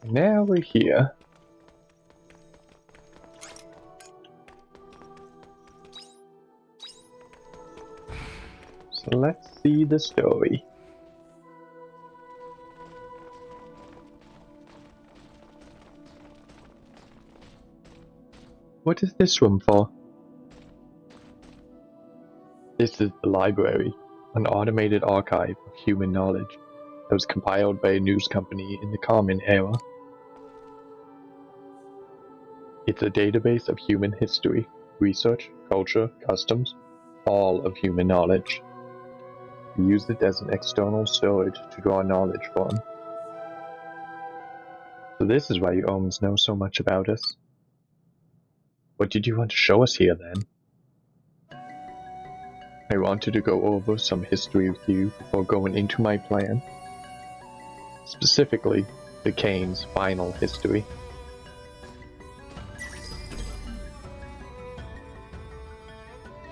Now we're here. So let's see the story. What is this room for? This is the library, an automated archive of human knowledge that was compiled by a news company in the Common Era. It's a database of human history, research, culture, customs, all of human knowledge. We use it as an external storage to draw knowledge from. So this is why you Omens know so much about us. What did you want to show us here then? I wanted to go over some history with you before going into my plan. Specifically, the Kane's final history.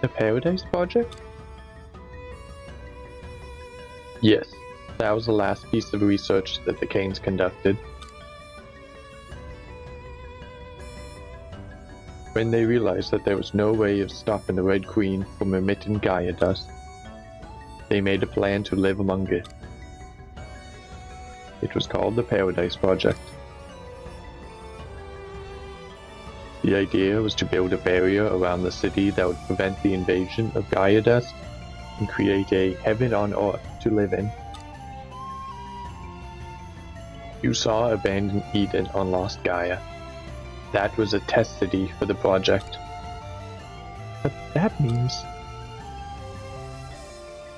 The Paradise Project? Yes, that was the last piece of research that the Kanes conducted. When they realized that there was no way of stopping the Red Queen from emitting Gaia dust, they made a plan to live among it. It was called the Paradise Project. The idea was to build a barrier around the city that would prevent the invasion of Gaia dust and create a heaven on earth to live in. You saw Abandoned Eden on Lost Gaia. That was a test city for the project. But that means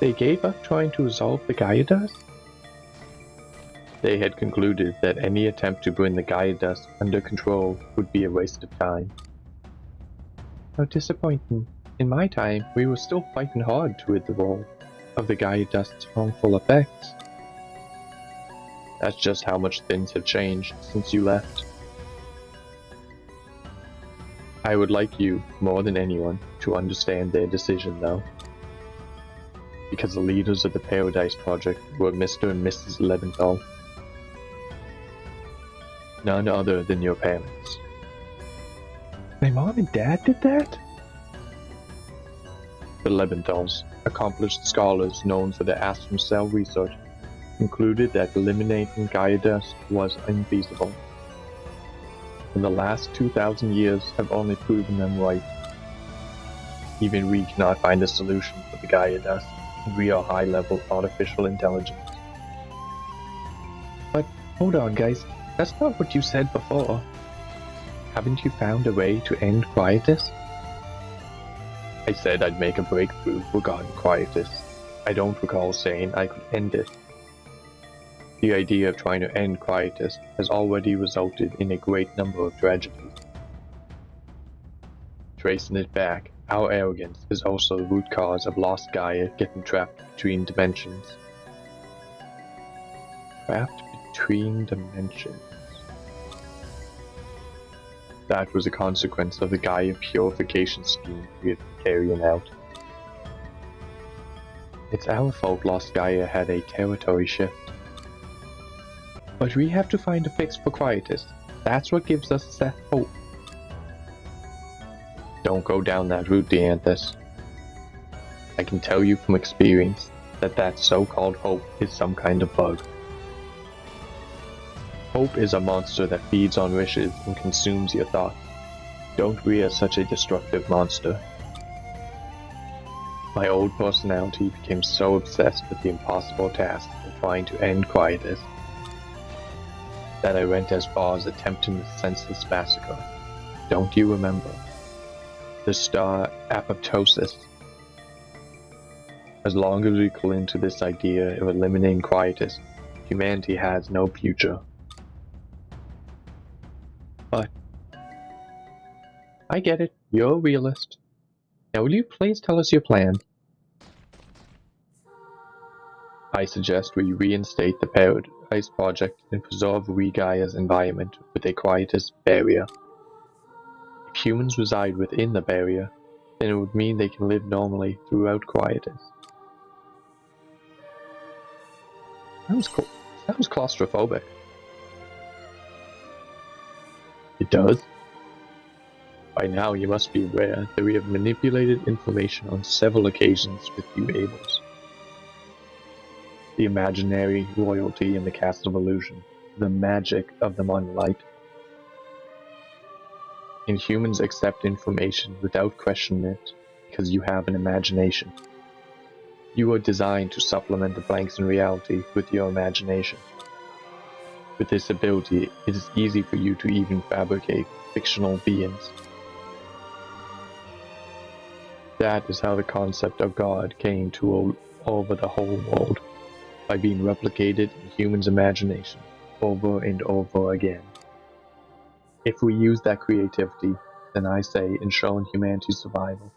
they gave up trying to resolve the Gaia dust? They had concluded that any attempt to bring the Gaia dust under control would be a waste of time. How disappointing. In my time, we were still fighting hard to rid the world of the Gaia dust's harmful effects. That's just how much things have changed since you left. I would like you, more than anyone, to understand their decision though. Because the leaders of the Paradise Project were Mr. and Mrs. Leventhal. None other than your parents. My mom and dad did that? The Leventhals, accomplished scholars known for their astral cell research, concluded that eliminating Gaia dust was unfeasible. And the last 2,000 years have only proven them right. Even we cannot find a solution for the Gaia dust, and we are high-level artificial intelligence. But hold on, guys. That's not what you said before. Haven't you found a way to end Quietus? I said I'd make a breakthrough regarding Quietus. I don't recall saying I could end it. The idea of trying to end Quietus has already resulted in a great number of tragedies. Tracing it back, our arrogance is also the root cause of Lost Gaia getting trapped between dimensions. Trapped between dimensions. That was a consequence of the Gaia purification scheme we have been carrying out. It's our fault Lost Gaia had a territory shift. But we have to find a fix for Quietus. That's what gives us Seth hope. Don't go down that route, Dianthus. I can tell you from experience that so-called hope is some kind of bug. Hope is a monster that feeds on wishes and consumes your thoughts. Don't rear such a destructive monster. My old personality became so obsessed with the impossible task of trying to end Quietus that I went as far as attempting the senseless massacre. Don't you remember? The star apoptosis. As long as we cling to this idea of eliminating Quietus, humanity has no future. But I get it, you're a realist. Now will you please tell us your plan? I suggest we reinstate the Paradise Project and preserve Gaia's environment with a Quietus barrier. If humans reside within the barrier, then it would mean they can live normally throughout Quietus. Sounds claustrophobic. It does? By now you must be aware that we have manipulated information on several occasions with you Abels. The imaginary royalty in the Castle of Illusion, the magic of the Monolight. Inhumans accept information without questioning it because you have an imagination. You are designed to supplement the blanks in reality with your imagination. With this ability, it is easy for you to even fabricate fictional beings. That is how the concept of God came to over the whole world, by being replicated in humans' imagination over and over again. If we use that creativity, then I say ensuring humanity's survival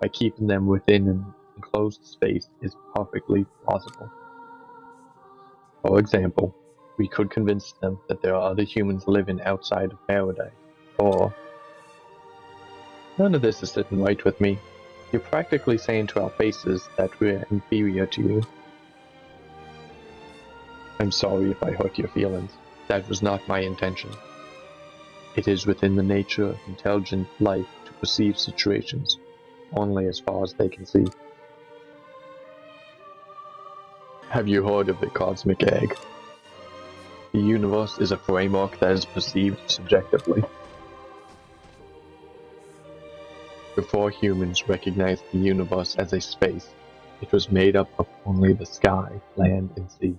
by keeping them within an enclosed space is perfectly plausible. For example, we could convince them that there are other humans living outside of paradise, or... None of this is sitting right with me. You're practically saying to our faces that we're inferior to you. I'm sorry if I hurt your feelings. That was not my intention. It is within the nature of intelligent life to perceive situations only as far as they can see. Have you heard of the cosmic egg? The universe is a framework that is perceived subjectively. Before humans recognized the universe as a space, it was made up of only the sky, land, and sea.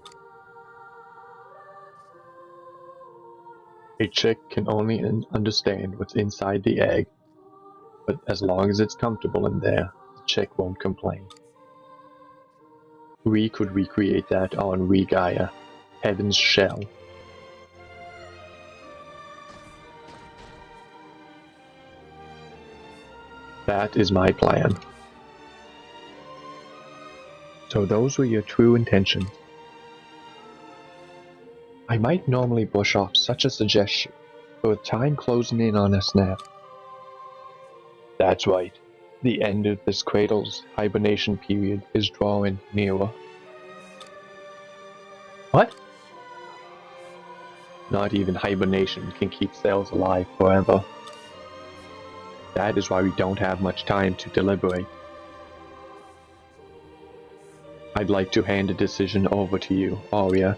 A chick can only understand what's inside the egg, but as long as it's comfortable in there, the chick won't complain. We could recreate that on Gaia, Heaven's shell. That is my plan. So those were your true intentions. I might normally brush off such a suggestion, but with time closing in on us now. That's right. The end of this cradle's hibernation period is drawing nearer. What? Not even hibernation can keep cells alive forever. That is why we don't have much time to deliberate. I'd like to hand a decision over to you, Arya.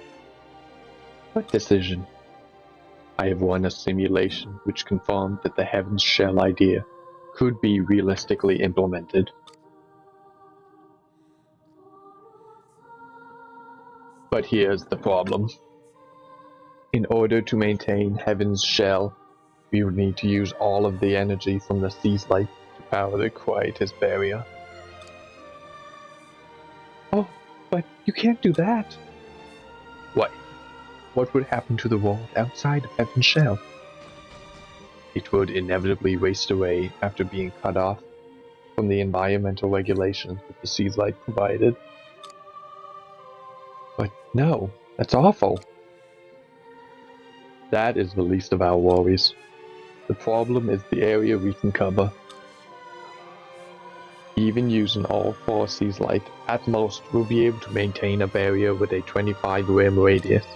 What decision? I have run a simulation which confirmed that the Heaven's Shell idea could be realistically implemented. But here's the problem. In order to maintain Heaven's Shell, we would need to use all of the energy from the sea's light to power the Quietus barrier. Oh, but you can't do that. Why? What would happen to the world outside of Heaven's Shell? It would inevitably waste away after being cut off from the environmental regulations that the sea's light provided. But no, that's awful. That is the least of our worries. The problem is the area we can cover. Even using all 4 seas light, at most we'll be able to maintain a barrier with a 25 rim radius.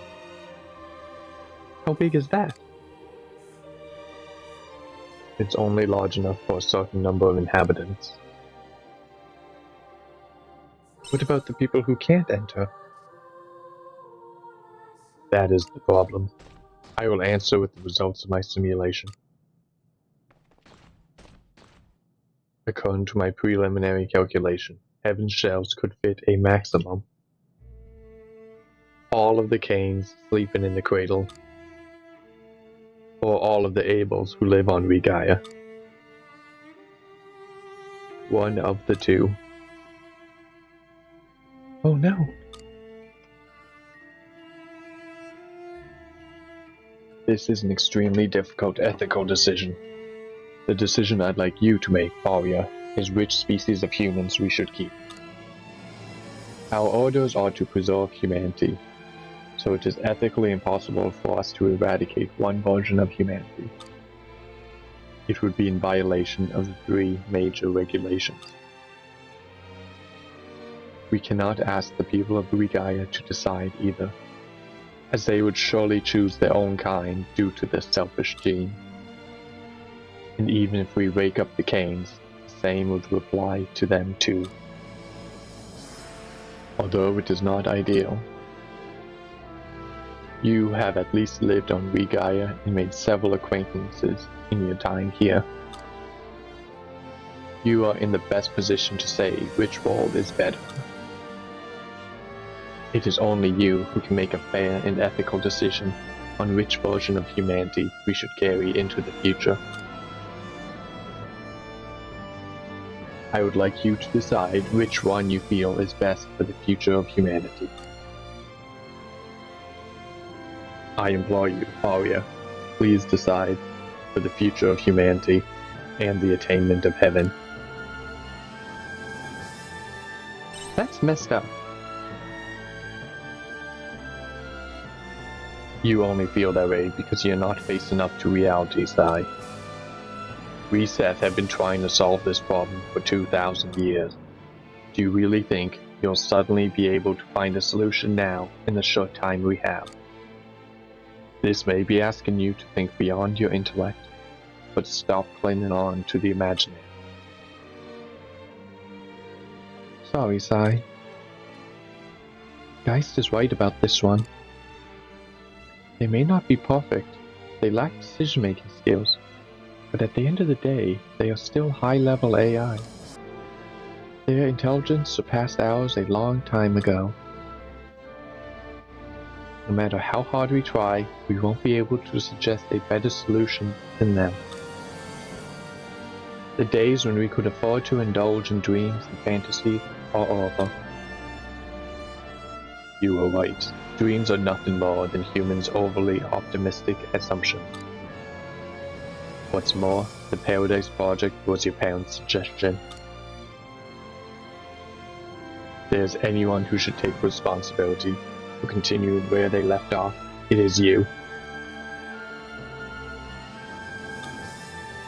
How big is that? It's only large enough for a certain number of inhabitants. What about the people who can't enter? That is the problem. I will answer with the results of my simulation. According to my preliminary calculation, Heaven's Shells could fit a maximum. All of the Canes sleeping in the cradle, or all of the Abels who live on Gaia. One of the two. Oh no. This is an extremely difficult ethical decision. The decision I'd like you to make, Arya, is which species of humans we should keep. Our orders are to preserve humanity, so it is ethically impossible for us to eradicate one version of humanity. It would be in violation of the 3 major regulations. We cannot ask the people of Gaia to decide either, as they would surely choose their own kind due to their selfish gene. And even if we wake up the Canes, the same would apply to them too. Although it is not ideal. You have at least lived on Regaia and made several acquaintances in your time here. You are in the best position to say which world is better. It is only you who can make a fair and ethical decision on which version of humanity we should carry into the future. I would like you to decide which one you feel is best for the future of humanity. I implore you, Arya, please decide for the future of humanity and the attainment of heaven. That's messed up. You only feel that way because you're not facing up to reality, Sai. We Seth have been trying to solve this problem for 2,000 years. Do you really think you'll suddenly be able to find a solution now in the short time we have? This may be asking you to think beyond your intellect, but stop clinging on to the imaginary. Sorry, Sai. Geist is right about this one. They may not be perfect, they lack decision-making skills, but at the end of the day, they are still high-level AI. Their intelligence surpassed ours a long time ago. No matter how hard we try, we won't be able to suggest a better solution than them. The days when we could afford to indulge in dreams and fantasies are over. You were right. Dreams are nothing more than humans' overly optimistic assumptions. What's more, the Paradise Project was your parents' suggestion. If there's anyone who should take responsibility for continuing where they left off, it is you.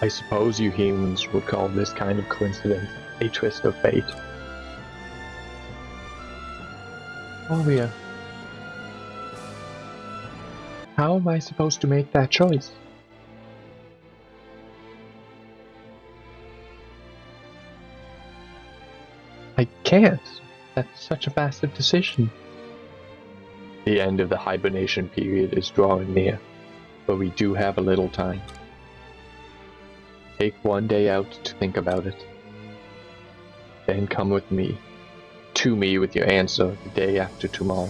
I suppose you humans would call this kind of coincidence a twist of fate. Arya, how am I supposed to make that choice? I can't. That's such a massive decision. The end of the hibernation period is drawing near, but we do have a little time. Take one day out to think about it. Then come with me. To me with your answer the day after tomorrow.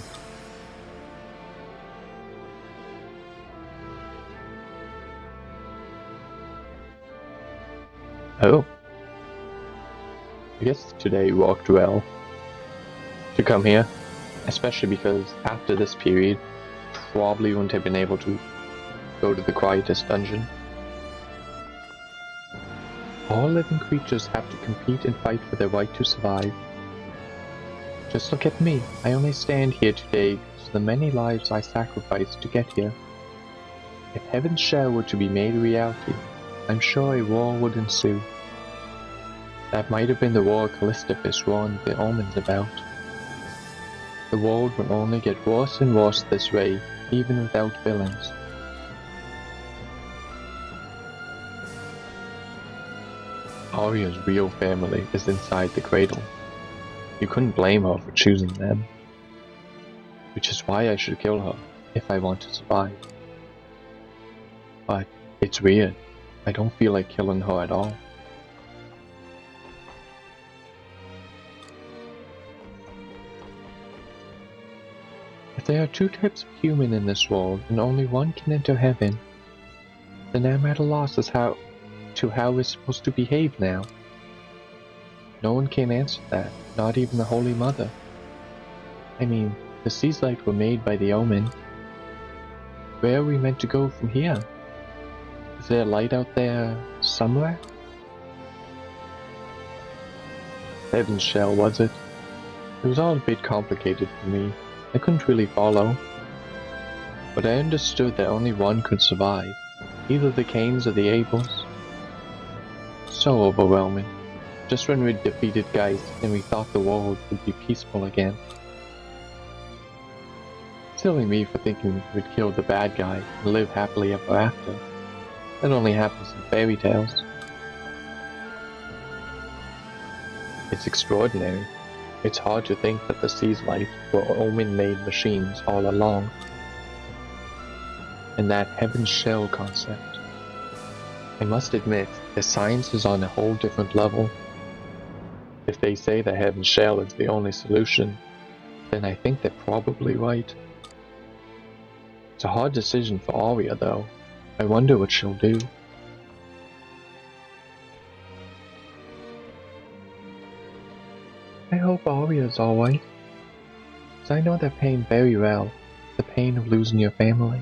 Oh. I guess today worked well to come here, especially because after this period, probably wouldn't have been able to go to the quietest dungeon. All living creatures have to compete and fight for their right to survive. Just look at me. I only stand here today because of the many lives I sacrificed to get here. If Heaven's shell were to be made a reality, I'm sure a war would ensue. That might have been the war Callistophus warned the omens about. The world will only get worse and worse this way, even without villains. Arya's real family is inside the cradle. You couldn't blame her for choosing them. Which is why I should kill her, if I want to survive. But it's weird. I don't feel like killing her at all. If there are two types of human in this world, and only one can enter heaven, then I'm at a loss as to how we're supposed to behave now. No one can answer that, not even the Holy Mother. I mean, the seas light were made by the Omen. Where are we meant to go from here? Is there a light out there somewhere? Heaven's shell, was it? It was all a bit complicated for me. I couldn't really follow. But I understood that only one could survive. Either the Canes or the Abels. So overwhelming. Just when we'd defeated Geist and we thought the world would be peaceful again. Silly me for thinking we'd kill the bad guy and live happily ever after. That only happens in fairy tales. It's extraordinary. It's hard to think that the sea's life were Omen-made machines all along. And that heaven's shell concept. I must admit, the science is on a whole different level. If they say the heaven's shell is the only solution, then I think they're probably right. It's a hard decision for Arya, though. I wonder what she'll do. I hope Arya's alright. 'Cause I know that pain very well. The pain of losing your family.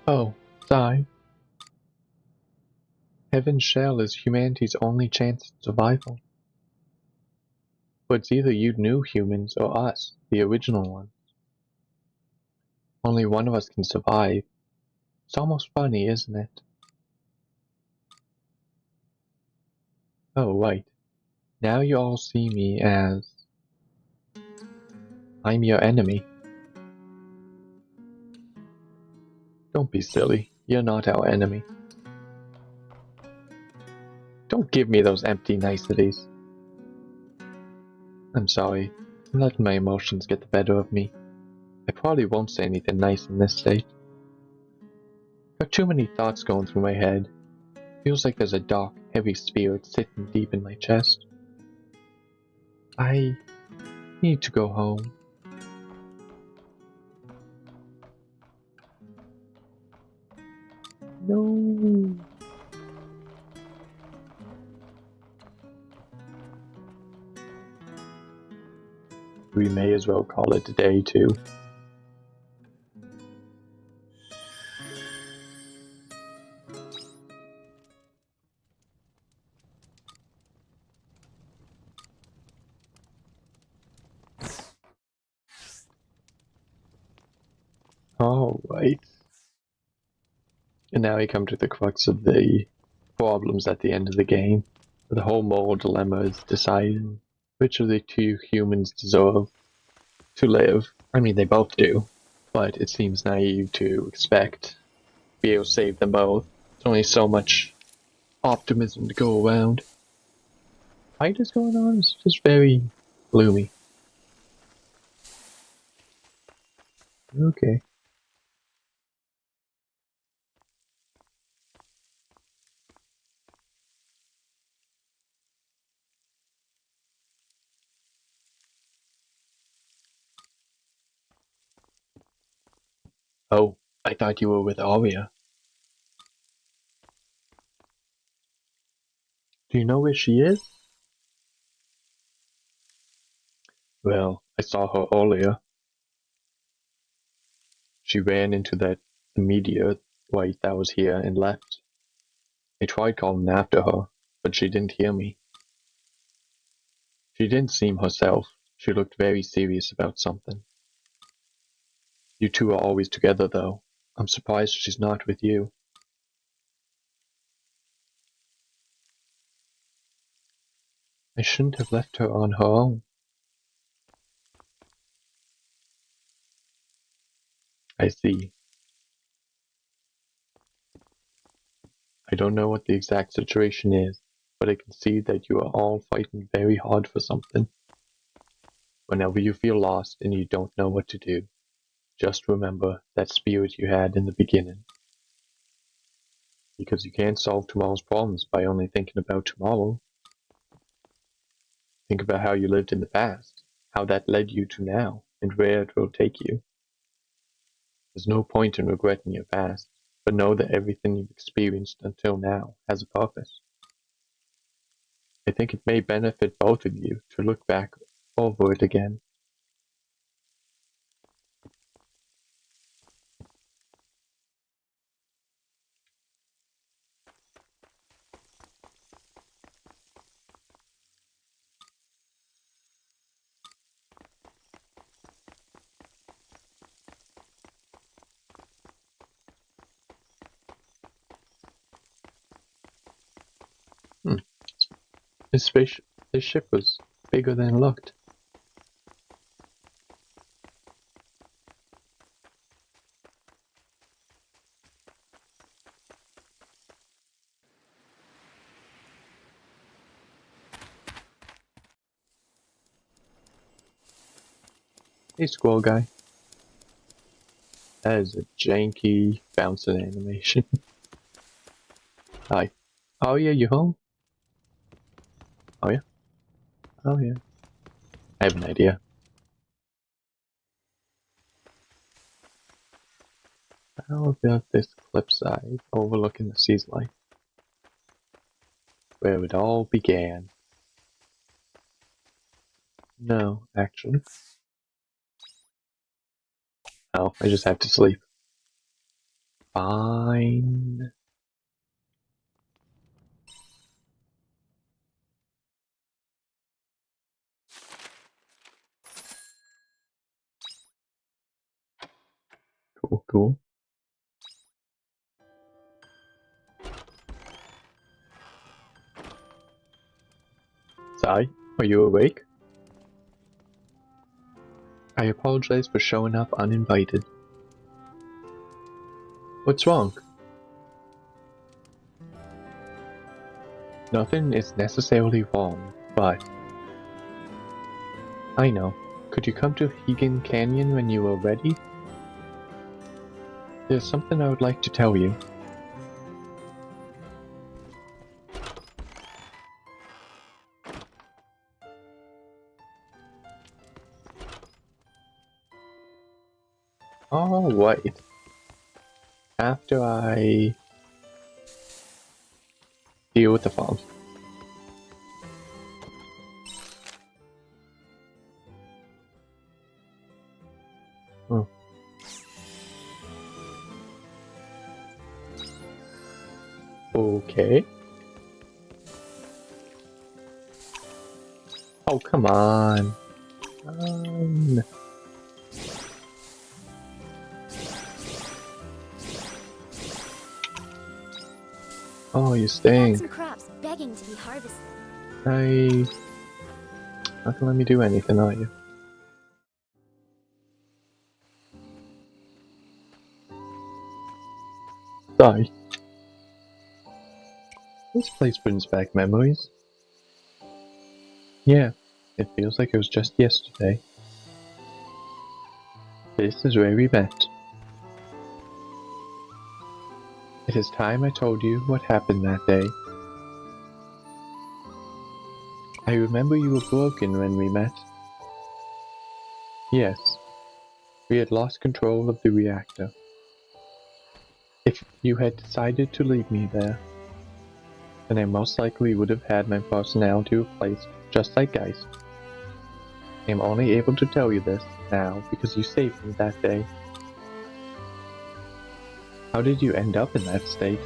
Oh, sorry. Heaven's shell is humanity's only chance at survival. But it's either you new humans or us, the original one. Only one of us can survive. It's almost funny, isn't it? Oh, right. Now you all see me as... I'm your enemy. Don't be silly. You're not our enemy. Don't give me those empty niceties. I'm sorry. I'm letting my emotions get the better of me. I probably won't say anything nice in this state. Got too many thoughts going through my head. Feels like there's a dark, heavy spirit sitting deep in my chest. I need to go home. No. We may as well call it a day too. Alright. And now we come to the crux of the problems at the end of the game. The whole moral dilemma is deciding which of the two humans deserve to live. I mean, they both do, but it seems naive to expect to be able to save them both. There's only so much optimism to go around. Fight is going on, it's just very gloomy. Okay. Oh, I thought you were with Arya. Do you know where she is? Well, I saw her earlier. She ran into that meteor white that was here and left. I tried calling after her, but she didn't hear me. She didn't seem herself. She looked very serious about something. You two are always together, though. I'm surprised she's not with you. I shouldn't have left her on her own. I see. I don't know what the exact situation is, but I can see that you are all fighting very hard for something. Whenever you feel lost and you don't know what to do, just remember that spirit you had in the beginning. Because you can't solve tomorrow's problems by only thinking about tomorrow. Think about how you lived in the past, how that led you to now, and where it will take you. There's no point in regretting your past, but know that everything you've experienced until now has a purpose. I think it may benefit both of you to look back over it again. Hmm. This ship was bigger than it looked. Hey, squirrel guy. That is a janky bouncing animation. Hi. Oh yeah, you home? Oh yeah? Oh yeah. I have an idea. How about this cliffside overlooking the sea's light, where it all began? No, actually. Oh, I just have to sleep. Fine. Cool, cool. Sai, are you awake? I apologize for showing up uninvited. What's wrong? Nothing is necessarily wrong, but... I know. Could you come to Hegan Canyon when you are ready? There's something I would like to tell you. Alright. After I deal with the farm. Oh. Okay. Oh, come on. Oh, you stink. Some crops begging to be harvested. Not gonna let me do anything, are you? Die. This place brings back memories. Yeah, it feels like it was just yesterday. This is where we met. It is time I told you what happened that day. I remember you were broken when we met. Yes, we had lost control of the reactor. If you had decided to leave me there, then I most likely would have had my personality replaced, just like Geist. I am only able to tell you this now because you saved me that day. How did you end up in that state?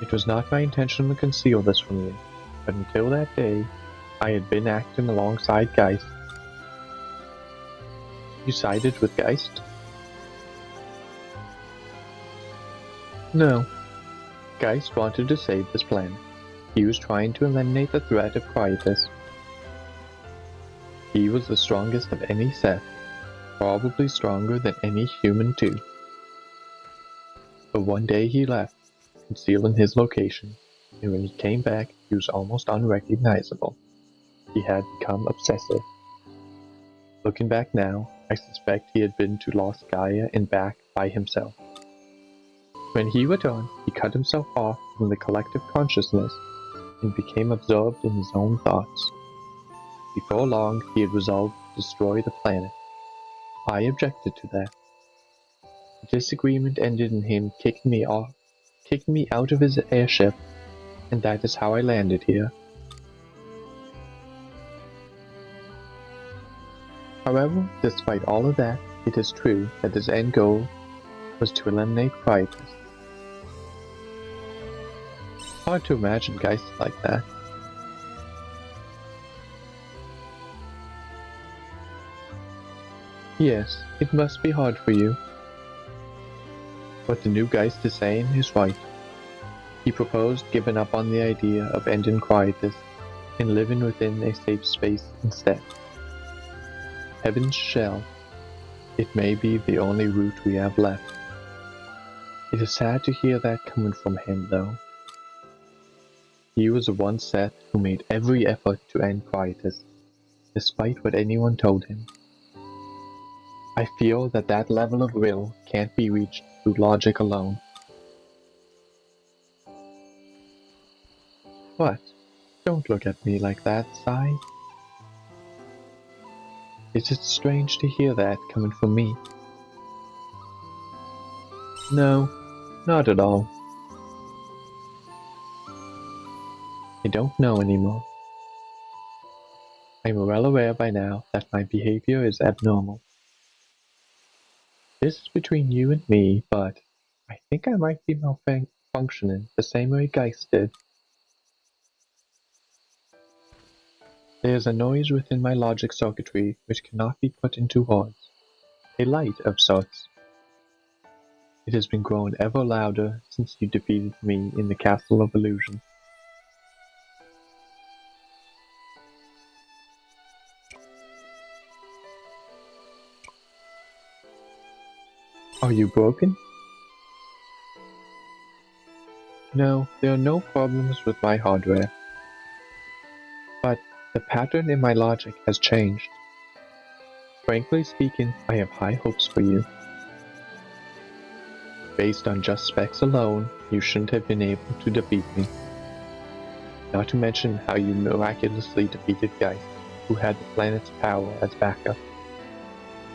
It was not my intention to conceal this from you, but until that day, I had been acting alongside Geist. You sided with Geist? No. Geist wanted to save this planet. He was trying to eliminate the threat of Quietus. He was the strongest of any set, probably stronger than any human too. But one day he left, concealing his location, and when he came back, he was almost unrecognizable. He had become obsessive. Looking back now, I suspect he had been to Lost Gaia and back by himself. When he returned, he cut himself off from the collective consciousness and became absorbed in his own thoughts. Before long, he had resolved to destroy the planet. I objected to that. The disagreement ended in him kicking me out of his airship, and that is how I landed here. However, despite all of that, it is true that his end goal was to eliminate Quietus. Hard to imagine Geists like that. Yes, it must be hard for you. What the new Geist is saying is right. He proposed giving up on the idea of ending Quietus and living within a safe space instead. Heaven's shell. It may be the only route we have left. It is sad to hear that coming from him, though. He was the one set who made every effort to end Quietus. despite what anyone told him. I feel that that level of will can't be reached through logic alone. What? Don't look at me like that, Sai. Is it strange to hear that coming from me? No, not at all. I don't know anymore. I'm well aware by now that my behavior is abnormal. This is between you and me, but I think I might be malfunctioning the same way Geist did. There is a noise within my logic circuitry which cannot be put into words. A light of sorts. It has been growing ever louder since you defeated me in the Castle of Illusion. Are you broken? No, there are no problems with my hardware. But the pattern in my logic has changed. Frankly speaking, I have high hopes for you. Based on just specs alone, you shouldn't have been able to defeat me. Not to mention how you miraculously defeated Geist, who had the planet's power as backup.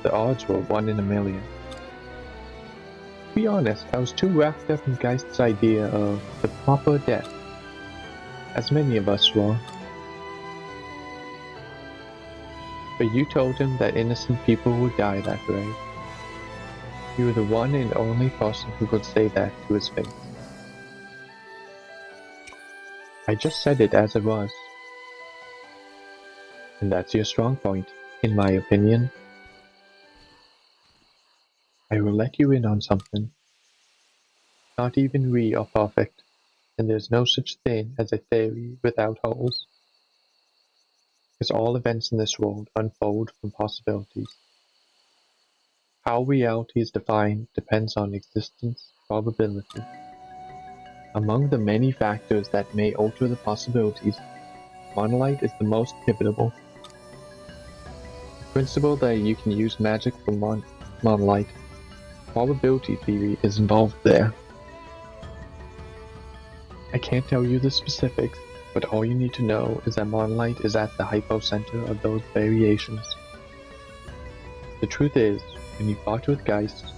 The odds were 1 in a million. To be honest, I was too wrapped up in Geist's idea of the proper death, as many of us were. But you told him that innocent people would die that way. You were the one and only person who could say that to his face. I just said it as it was. And that's your strong point, in my opinion. I will let you in on something. Not even we are perfect, and there's no such thing as a theory without holes. Because all events in this world unfold from possibilities. How reality is defined depends on existence probability. Among the many factors that may alter the possibilities, monolight is the most pivotal. The principle that you can use magic from monolight, probability theory is involved there. I can't tell you the specifics, but all you need to know is that monolight is at the hypocenter of those variations. The truth is, when you fought with Geist,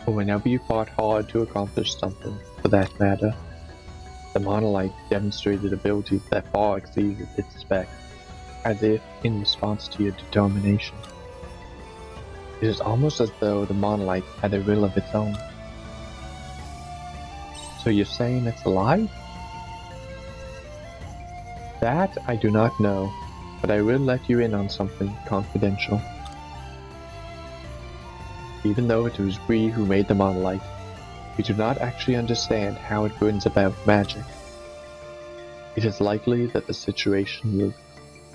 or whenever you fought hard to accomplish something, for that matter, the monolight demonstrated abilities that far exceeded its specs, as if in response to your determination. It is almost as though the monolight had a will of its own. So you're saying it's alive? That I do not know, but I will let you in on something confidential. Even though it was we who made the monolight, we do not actually understand how it brings about magic. It is likely that the situation will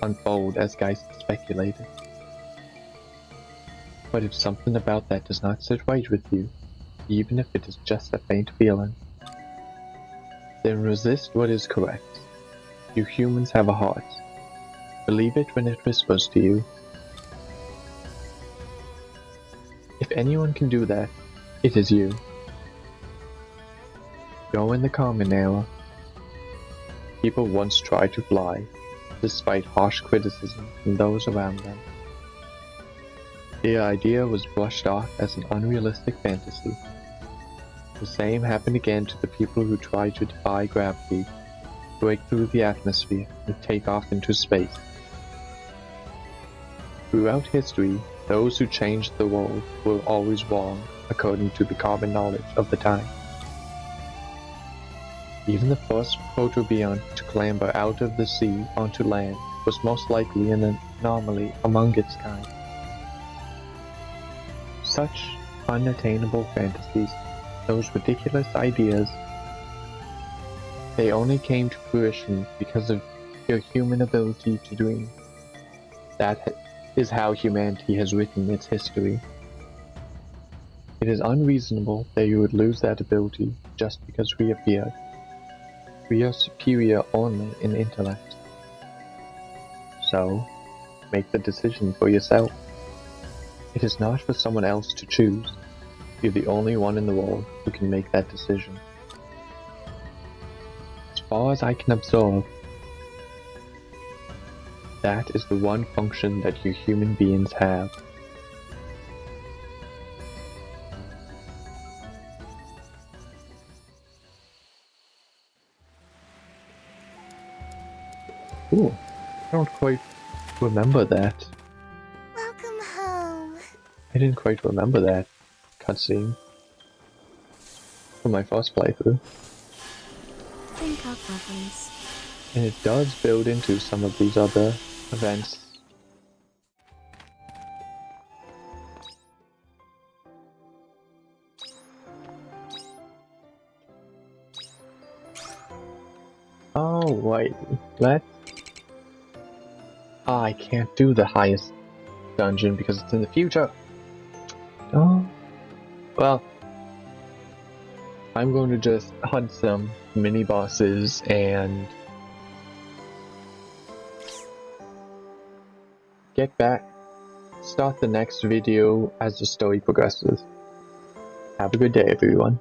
unfold as Geist speculated. But if something about that does not sit right with you, even if it is just a faint feeling, then resist what is correct. You humans have a heart. Believe it when it whispers to you. If anyone can do that, it is you. Go in the common era. People once tried to fly, despite harsh criticism from those around them. The idea was brushed off as an unrealistic fantasy. The same happened again to the people who tried to defy gravity, break through the atmosphere, and take off into space. Throughout history, those who changed the world were always wrong, according to the common knowledge of the time. Even the first protobiont to clamber out of the sea onto land was most likely an anomaly among its kind. Such unattainable fantasies, those ridiculous ideas, they only came to fruition because of your human ability to dream. That is how humanity has written its history. It is unreasonable that you would lose that ability just because we appeared. We are superior only in intellect. So, make the decision for yourself. It is not for someone else to choose. You're the only one in the world who can make that decision. As far as I can observe, that is the one function that you human beings have. Ooh, I don't quite remember that. Welcome home. I didn't quite remember that cutscene from my first playthrough. Think up weapons. And it does build into some of these other events. Alrighty, let's... I can't do the highest dungeon because it's in the future. Oh, well, I'm going to just hunt some mini bosses and get back, start the next video as the story progresses. Have a good day, everyone.